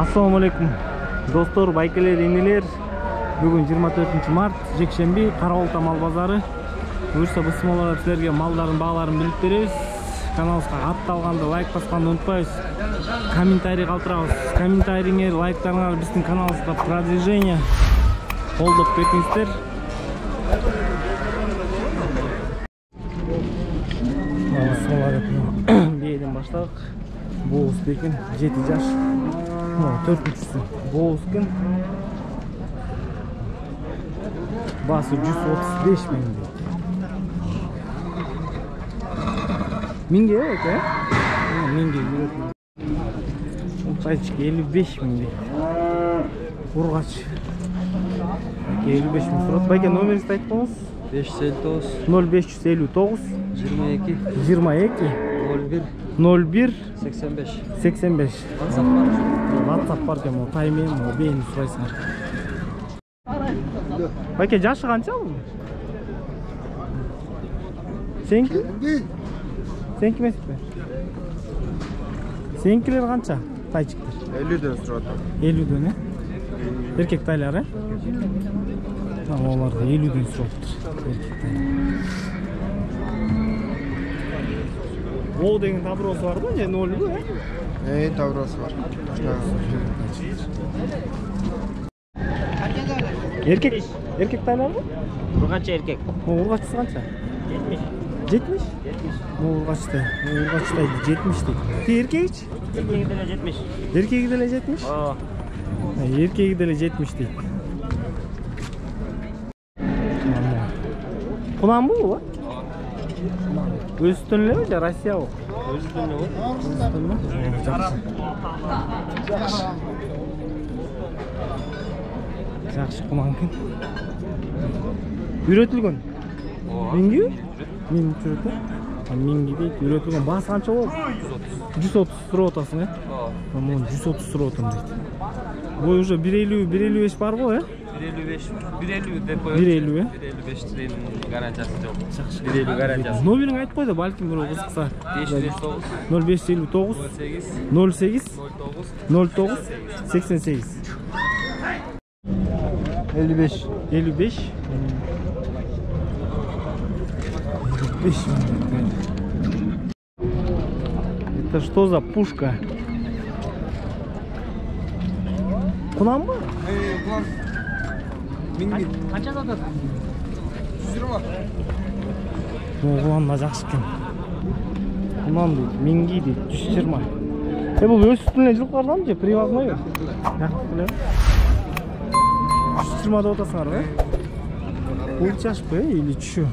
Assalamu alaikum dostlar, байкелер, энелер. Бүгін 24 март, жекшемби, Караолта мал базары. Буюрса бұл смолалар сілерге малдарын бағаларын біліп береміз. Каналымызға атты алғанды лайк басқанды ұмытпайсыз. Комментарий қалдырабыз. Комментарийңер, лайктарыңар біздің каналымызға продвижение қолдап кетіңіздер. Бейден баштадық. Боғыз бекен, 7 жаш. 4-шісі боғыз күн. Басы 135 мың дейді. Минге өт, ә? Минге өт. Ұлтайчық 55 мың дейді. Ұрғач 55 мың сұрат. Байке номеріңізді айтып болыңыз? 0559 22 01 85. WhatsApp бар екен, таймен, бейін сұрайсыңар. Байке, жашы қанша бұл? Сенкі? Сенкі месіп бе? Сенкілер қанша? Тайчықтыр? 50-ден сұрады. 50-ден, е? Еркек тайлар, е? Оларды 50-ден сұраттыр. Еркек тайлар. Ол деген табросы бар да, не 0 бі, е? Табросы бар. Еркек тайлар бі? Ұрғачы еркек. Ұрғачысы қанша? 70? Ұрғачыдай 70 дейді. Еркегі чі? Еркегі деле 70. Еркегі деле 70? Еркегі деле 70 дейді. Құнан бұл ба? Өз түнілі бі, Россия бұл? Өз түнілі бұл. Жақшы құнан күн. Үйретілген? Менге? Мен үйтірді? Менге дейді, үйретілген. Басы қанша болды? 130 сұры отасың, е? 130 сұры отым дейді. Бой уже 1.50 бар ғой, е? 1.50 деп қойып. 1.50, е? 1.55 дейін гарантиясы жоқ. 1.50 гарантиясы. Номерің айтып қойды, бәлкім бір қызықса. 0559 08 09 88. 55. 55. Это что за пушка? Құнан ба? Құнан. Қанша сатады? 120. Құнанна жақсы екен. Құнан дейді, менге дейді, 120. Бұл өз үстіне жылқылардан же, привозной ба? 120 да отасыңар ба? Ульчаш ба, или чу?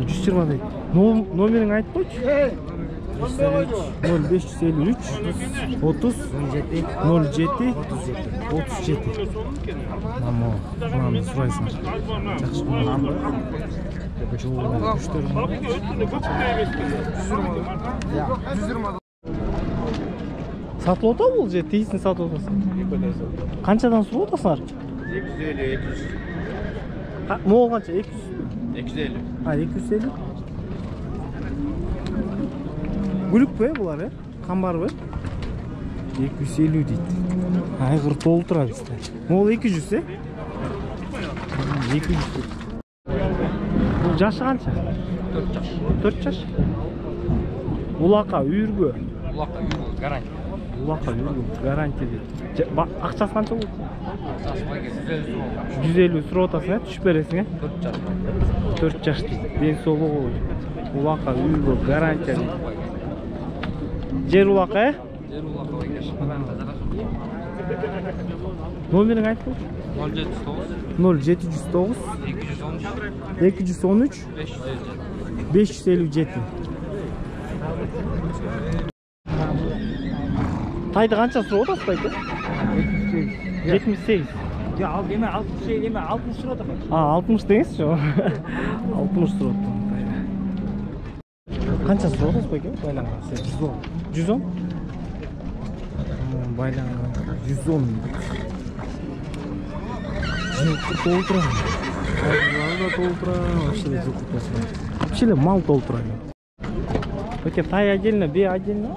120 дейді. Номерің айтып қойшы? 0553 30 07 37. Мамо, құнанды сұрайсыңар. Жақшы құнан ба? Сатып ота бұл же, тейсін сатып отасың? Қаншадан сұрып отасыңар? 250. Моғыл қанша? 200? 250? Бүлік бе бұлар, е? Қамбар бе? 250 дейді. Айғыр толы тұра бізде. Моғыл 200, е? 200 дейді. Бұл жашы қанша? 4 жаш? Улақа, үйіргі? Улақа, үйіргі, гарантия. Улақа, үйіргі, гарантия дейді. Ақшасы қанша болды? 150 сұры отасың, е? Түшіп бересің, е? 4 жаш дейді. Ден солы ғой. Улақа, үйіргі, гарантия дейді. Жер улақа, е? Жер улақа ойгеш. Номерің айтып қой? 0709 213 557. Тайды қанша сұры отасы бәйті? 78. Ал деме 60 деме 60 сұры отасы. 60 деңіз жо? 60 сұры отасы. Қанша сұры отасы бәйті? Байланған 110. Байланған 110. Жылқы толтырам. Жылқы толтырам. Вообще мал толтырам. Peki tay acilini, bir acilini?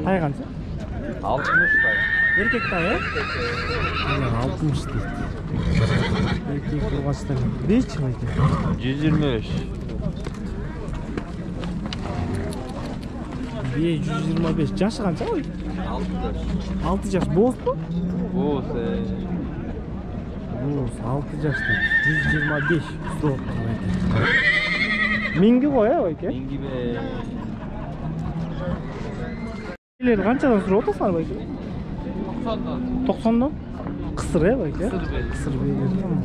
Tay kança? 60 tay. Erkek tay, he? 60 deydi. Erkek urgaçlar. Neçe bayke? 125. Bir 125. Yaşı kança oy? 6 yaş. Boğuz mu? Boğuz. Boğuz 6 yaş deydi. 125. Soğuk bayke. Mingi koy he bayke? Mingi be. Ileri kançadan sürüp otasın bayke? 90'dan. 90'dan? Kısır he bayke? Kısır be. Kısır beyler tamam.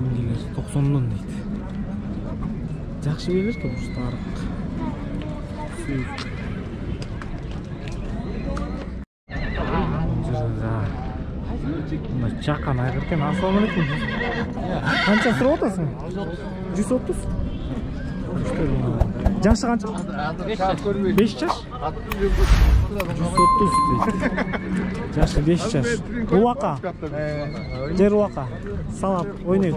Mingiler 90'dan deydi. Жақсы beyler ki bu starık. Bunda çakan ayırken assalamu alaikum. Kança sürüp otasın? 130. Yaşı kança? 5 yaş. 130 deydi. Yaşı 5 yaş. Ruaka. Jer Ruaka. Salap oynaydı.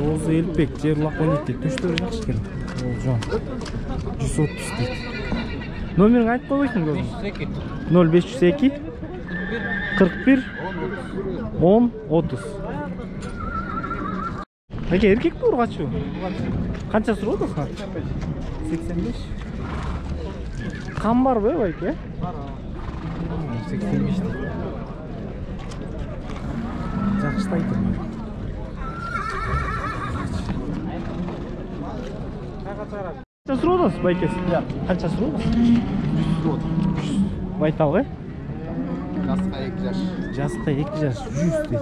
Oğuz Elbek. Jer Ruaka oynaydı deydi. Düştürü жақсы келin. Олжон. 130 deydi. Номерін айтып қойбайсың ба? 0502 41 10 30. Peki erkek mi urgaç bu? Kança sürüp otasın? 85. Kan var be belki. 85. Жақсы айтты. Kança sürüp otasın belki? Kança sürüp otasın? 100 Baytal be? Жасқа 2 жаш. Жасқа 2 жаш 100 deydi.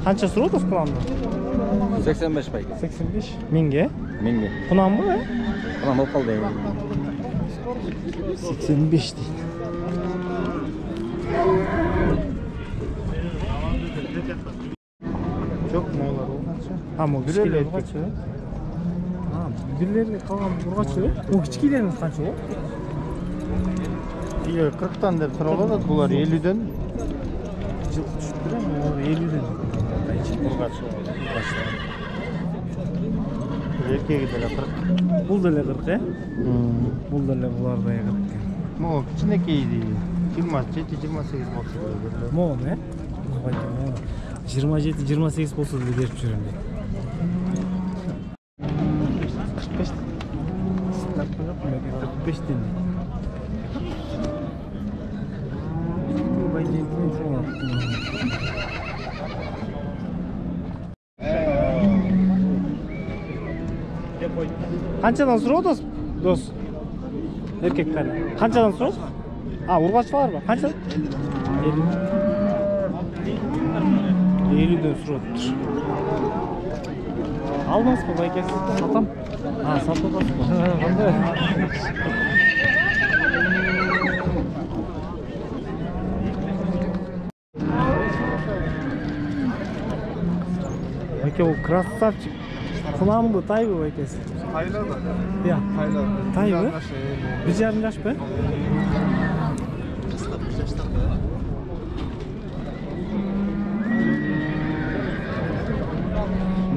Kança sürüp otasın kulağında? 85 pay. 85. Minge? Mingi. Kunan mı be? Tamam o kaldı. 85 deydi. Çok mu olar olганча? Ha bu kichkili urgaçı. Ha birileri kalgan urgaçı. O kichkileriniz qancha o? 40'tan deb so'raladi, bular 50'den Жыл түшүп турам, 50'den. urgaç. Erkegi de 40. Бул деле 40, э? Бул деле булардай 40 экен. Mo кичинекейди. 27-28 болсо керек. Могу, э? 27-28 болсо деле берип жүрөм дейт. 45. Старт коюп, 45 дейт. Kançadan sürüp otasın dос? Erkek kare. Kançadan sürüp? Ha urgaç var mı? Kança? 50. 50'den sürüp otur. Almaz mı baykesi? Satam. Ha sat otasın. Kандай? Байке ол красавчик. Kulağım bu, tay bu baykesi. Taylar da. Ya. Taylar. Tay mı? 1,5 yaş be.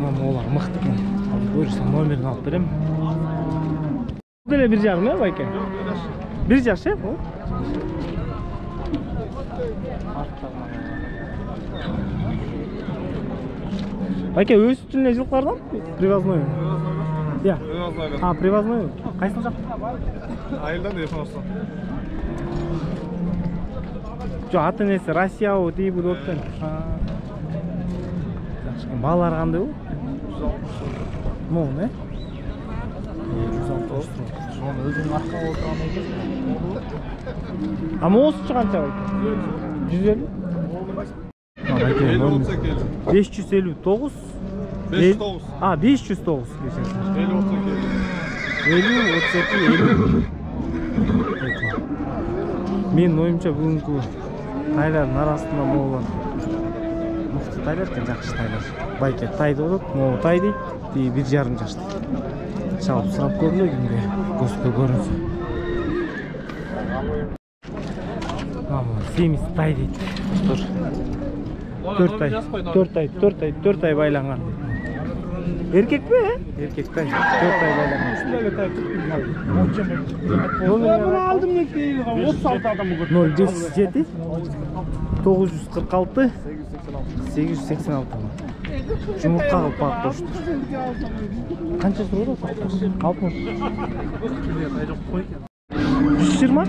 Mama olar mıhtı eкен. Görürsen nomerini alıp berem. Bu dele 1,5 mı bayke? 1 yaş he bu? Bayke öz sütünle жылқылардан? Привозной mu? Ya. Ha привозной mu? Qayсын жақ? Айылдан да японстан. Жоқ, аты несі Россия о дейбі деп отқан. Балалар қандай ол? 160. Мол, не? 160. Оны өзің арқаға отырған екенсің. А молсы қанша байке? 150? 559 509. А, 509 50 Мен ойымша бүгінгі тайлардың арасында молы мықты тайлар екен, жақсы тайлар. Байке тайды олып, молы тай дейді, 1,5 жаш дейді. Шалып сұрап көрілі күнге, көзге көрінсі. Семіз тай дейді. 4 ay байланған дейді. Erkek mi? Erkek tay. Çok tay baylanmış. Şöyle tay 40 bin lira. Bunu aldım ne değil. 36 adam bu. 057 946 886. Жұмыртқа қылып бағып қойшыдыр. Қанша тұрады? 60. 120?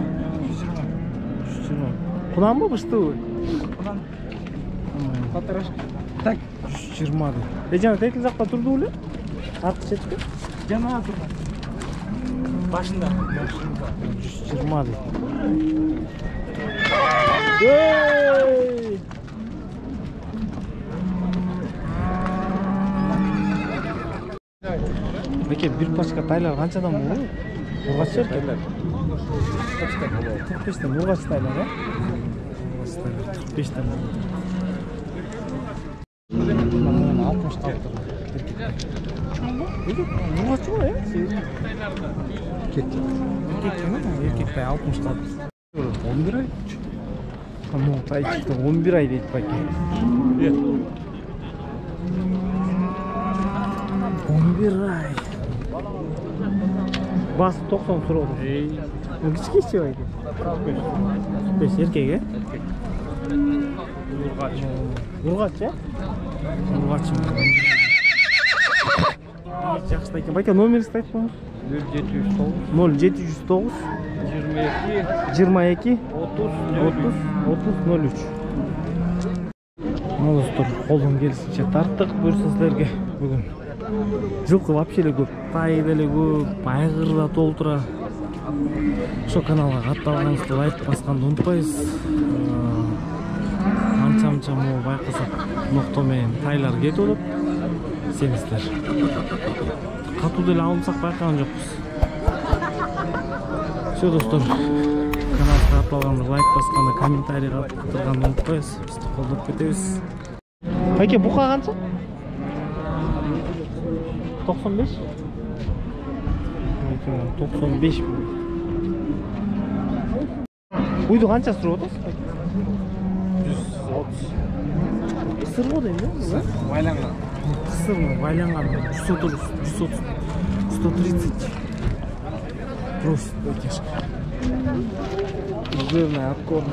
120. Құдан ба бұшты ой? Құдан. Қатарашқа. Так. 120 де. Жана текіл жақта тұрды өлі? Артық шетті? Жана тұрды. Башында. 120 де. Ей! Peki bir paçka taylar qanchadan bo'ladi? Urg'ach erkak. 45 dan urg'ach taylar, ha? 45 dan. Mana 60 dan. Urg'ach o, ya? Erkek tay 60 dan. 11 ay. Ama tay çıktı 11 ay deydi peki. 11 ay. Bas 90 tur oldu. Bu küçük geçiyor aydı. 45 erkek ya? Urgaç. Urgaç ya? Urgaç mı? Жақсы екен. Байка номер істейді ма? 0709 22 30 03. Достар, қолдан келісінше тарттық бұйырса сіздерге бүгін. Жылқы вообще көп, тай деле көп, айғыр да толтыра. Ошо каналга катталганыңызды лайк басканды унутпайсыз. Анча-мынча могу байкасак нокто менен тайлар кетип атат. Сенсиздер. Катуу деле алынсак байкаган жокпуз. Все достор, каналга катталганды лайк басканды, комментарий калтырганды унутпайсыз. Бизди колдоп кетебиз. Байке бука канча? 95? 95 mi? Uydu qancha sürüp otasız? 130. Kısır mı değil mi? Baylangan. Kısır mı? Baylangan mı? 130, 130, 130. Просит бекешка. Жирный откорм.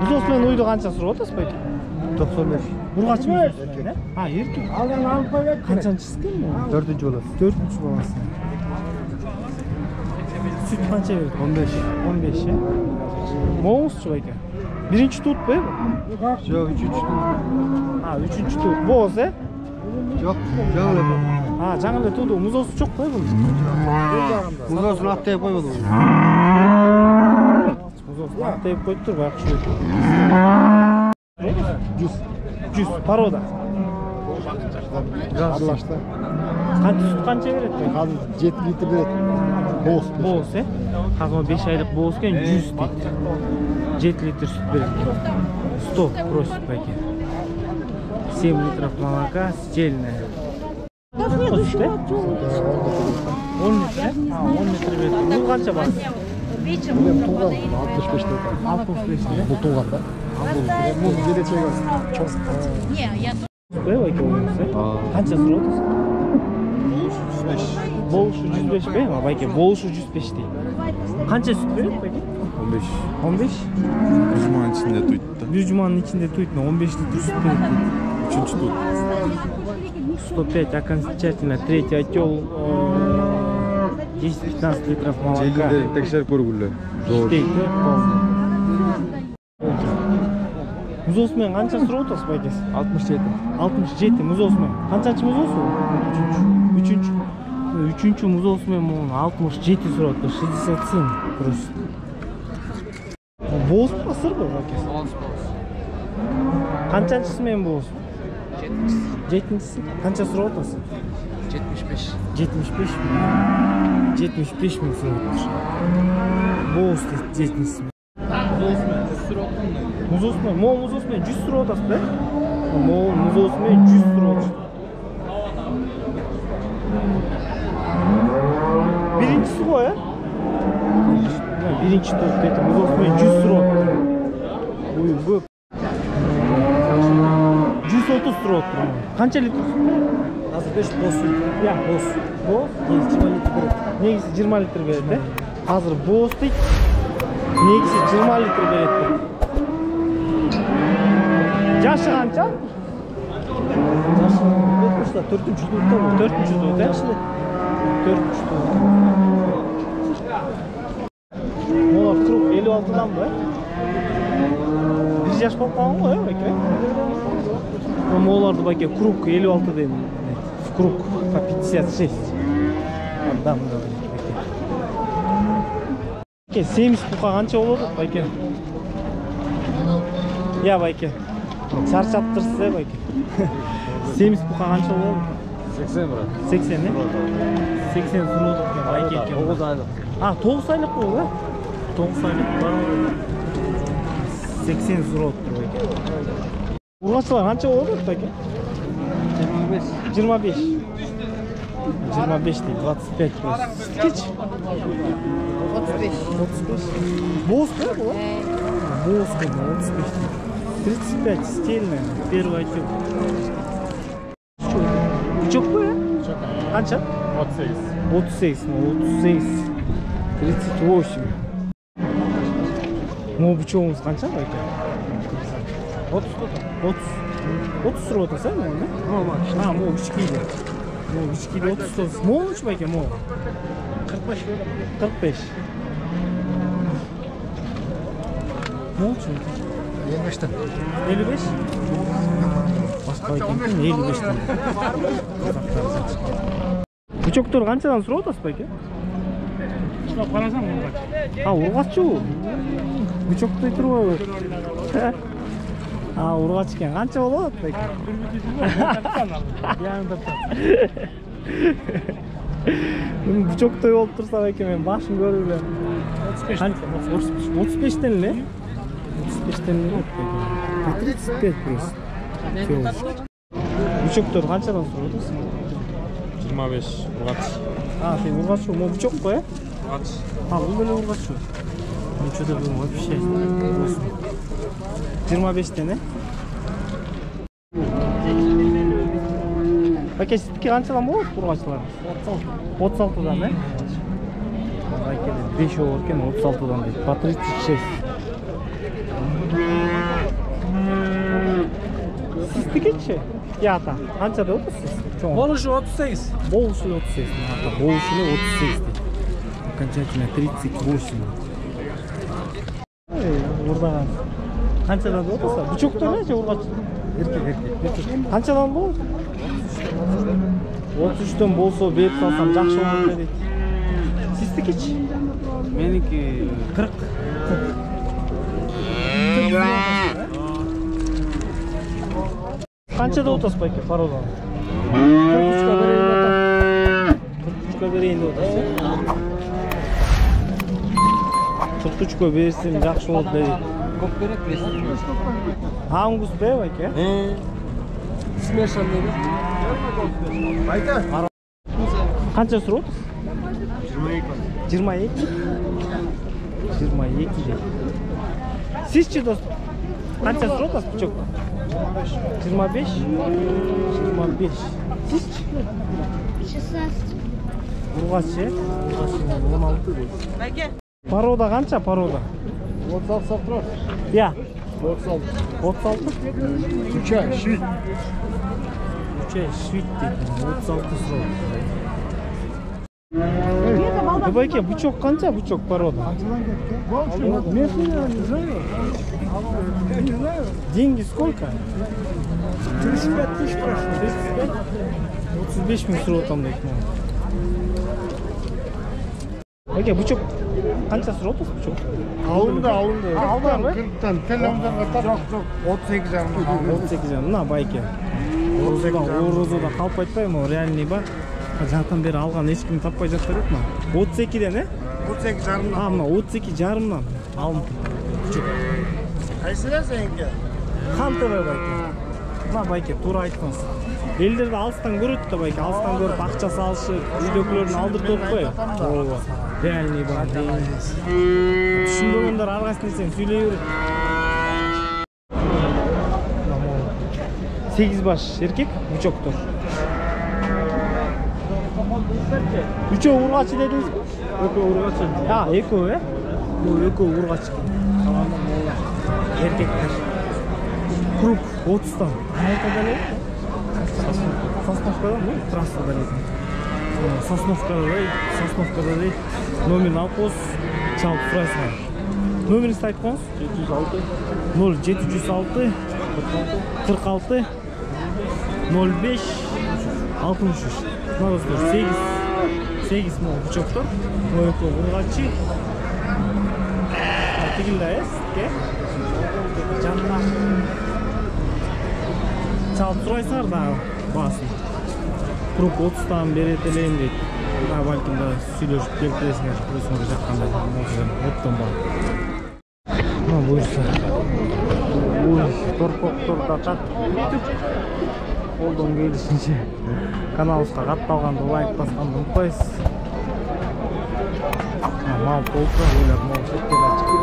Uzosmen uydu qancha sürüp otasız peki? 95. Urgaç mı? Ha, erkek. Kaçancısı değil mi? 4. balası. 4. balası. Süt qancha berdi? 15. 15 ya. Moğuzçu ekan. Birinchi tut bu? Yok 3. Ha, 3. tut. Moğuz he? Yok. Жаңылы. Ha, жаңылы tutu. Muzosu çok koy bu. Muzosunu attayıp koymadı. Muzosu attayıp koyup dur bak şu. 100 paroda. Arlaştı. Süt qancha beradi? Hazır 7 litre beredi. Boğuz. Boğuz he? Hazır 5 aylık boğuzken 100 deydi. 7 litre süt beredi. 100 просит пойти. 7 литров молока стельное. Сколько süt he? 10 litre. Ha, 10 litre beredi. Bu qancha bas? Benim Tuğan 65 lira. 65 lira. Bu Tuğan'da. Bu geleceğe gelsin. Çok. Böyle bakıyor olması. Qancha sürüp otasız? 105. Boluşu 105 be ama belki boluşu 105 değil. Qancha süt beradi peki? 15. 15? Cuma'nın içinde tuydu. Bir cumanın içinde tuytma 15 litre süt beradi. 3. tut. 105 окончательно, третий отел 10-15 литров молока. Желinde tekrar көргүлө. Зор. Deydi, Muzosmen qancha sürüp otasız peki? 67. 67 muzosmen. Qanchachı muzosu? 3. 3. muzosmen 67 sürüp otasız. 67 просит. Boğuz mu ısır mı peki? Qanchachısı men boğuz? 7'incisi. Qancha sürüp otasız? 75. 75 mi? 75 mi sürüptür? Boğuz 7'incisi. Muzosmen, muzosmen 100 sürüp otasız be? Muzosmen 100 sürüp otasız. Birincisi bu ya? Birinci tut dedi. Muzosmen 100 sürüp otasız. Uy bu. 130 sürüp otasız. Qancha litr? Hazır 5 boz. Ya Boz. boz. 20 litre berет. Негізі 20 литр береді. Қазір боз дейді. Негізі 20 литр береді. Жашы қанша? Жашы 4-ші туытта бұл. 4-ші туыт, ә? 4-ші туыт. Олар круг 56-дан ба? 1 жаш болып қалған ғой, ә, бәке? Оларды бәке круг 56 деймін. Круг по 56. Адам да. Бәке 70 бұқа қанша болады, бәке? Я, бәке. Шаршап тұрсыз, ә, бәке? 70 бұқа қанша болады? 80 брат. 80, ә? 80 сұрылды екен, бәке екен. 9 айлық. 9 айлық бұл, ә? 9 айлық бар. 80 сұрылды тұр, бәке. Ұрғашылар қанша болады, бәке? 25. 25 değil, 25 burası. Geç. 35. 35. Боз, да, было? Боз, 35. 35, стильная, первый отек. Бычок bu ya? Қанша? 38. 38, 38. 38. Mo bычогыңыз қанша байка? 30 тұрып отырсың, не? Мо кішкейлі. Мо кішкейлі 30. Молыш байке, мо? 45. 45. Молыш байке? 55'ten. 55? Басқа байкен 55'ten. Бычоктор қаншадан сұрап отырсыз байке? Шылап қарасаң ұрғач. Ұрғач жу. Бычоктой тұрбай. Ұрғач екен. Қанша болады байке? Бычоктой болып тұрса байке, мен башын көріп білем. 35'ten не? 35'ten не болды байке? 35 просто. Бычоктор қаншадан сұрап отырсың? 25 ұрғач. Сен ұрғач жу. Мо бычок қой, ә? Ұрғач. Бұл бөлі ұрғач жу. Мен что-то білмеймін, вообще. 25'ten, ә? Бәке, сіздікі қаншадан болады ұрғашылар? 36'дан, ә? Бәке, 5 olur екен, 36'дан дейді. По 36. Сіздікі ше? Ята, қаншада отырсыз? Болушы 38. Болушы 38. Болушы 38 дейді. Окончательно 38. Ұрдаған. Қаншадан отырса? Бычоктор не же ұрғач? Erkek. Қаншадан болады? 33'ten болса беріп салсам жақсы болады дейді. Сіздікі ше? Менікі 40. Қаншада отырсыз байке, пародан? 43'қа берейін отыр. 43'қа берейін отырсыз. 43'қа берсем жақсы болады дейді. Көп берек берсін. Аңғыз бе байке? Смешан деді. Қанша сұрап отырсыз? 22. 22 дейді. Сіз ше дос? Қанша сұрап отырсыз бычок? 25. 25. Сіз ше? 16. Ұрғач ше? 16 дейді. Парода қанша парода? 36 саптров. Я. 36. 36? Чай, швид. Чай, швид дейді. 36 сұрап. Байке, бычок қанша бычок парода? Деньги сколько? 35 тысяч прошло. 35? 35 мың сұрап отам дейді. Байке, бычок қанша сұрап отырсыз бычок? Alındı. Aldı mı? 40'tan. Telemden katar. Yok. 38 jarımdan. 38 жан. Мына байке. Орозода қалып айтпаймын, реальный бар. Жақтан бері алған ешкім таппай жатыр еді ма? 32-ден, ә? 38 jarımdan. Мына 32 жарымнан алым. Kaysıra seninki? Хан ТВ байке. Мына байке, тура айтқансыз. Елдерді алыстан көреді да байке, алыстан көріп ақша салышып, үйдекілерін алдыртып қой. Ооба. Реальный бар. Түсінбегендер арқасында сен сөйлей береді. 8 баш еркек, бычоктор. Üçөө ургачы дедиңиз? Экөө ургачы. Экөө, Бул экөө ургачы. Калганда молла. Эркектер. Круг 30-тан. Ортада эле. Сосновкада мы? Трассада эле. Сосновкада эле. Номер алпос. Чалып сурайсыңар. Номеріңізді айтып қоңыз? 0706 46 05 63. Мына достор 8 мол бычоктор. Экөө ургачы. Тигилде сизге жанына чалып сурайсыңар дагы баасын. Круг 30-тан берет элейм дейт. Балким да сүйлөшүп келтиресиңер, өзүңөр жаккандай болсо оттон бар. Мына буюрса. Бул торпоктор да каттып бүттүк. Колдон келишинче каналыбызга катталганды лайк басканды унутпайсыз. Мал толтура ойлап, мал шектелер чыгып.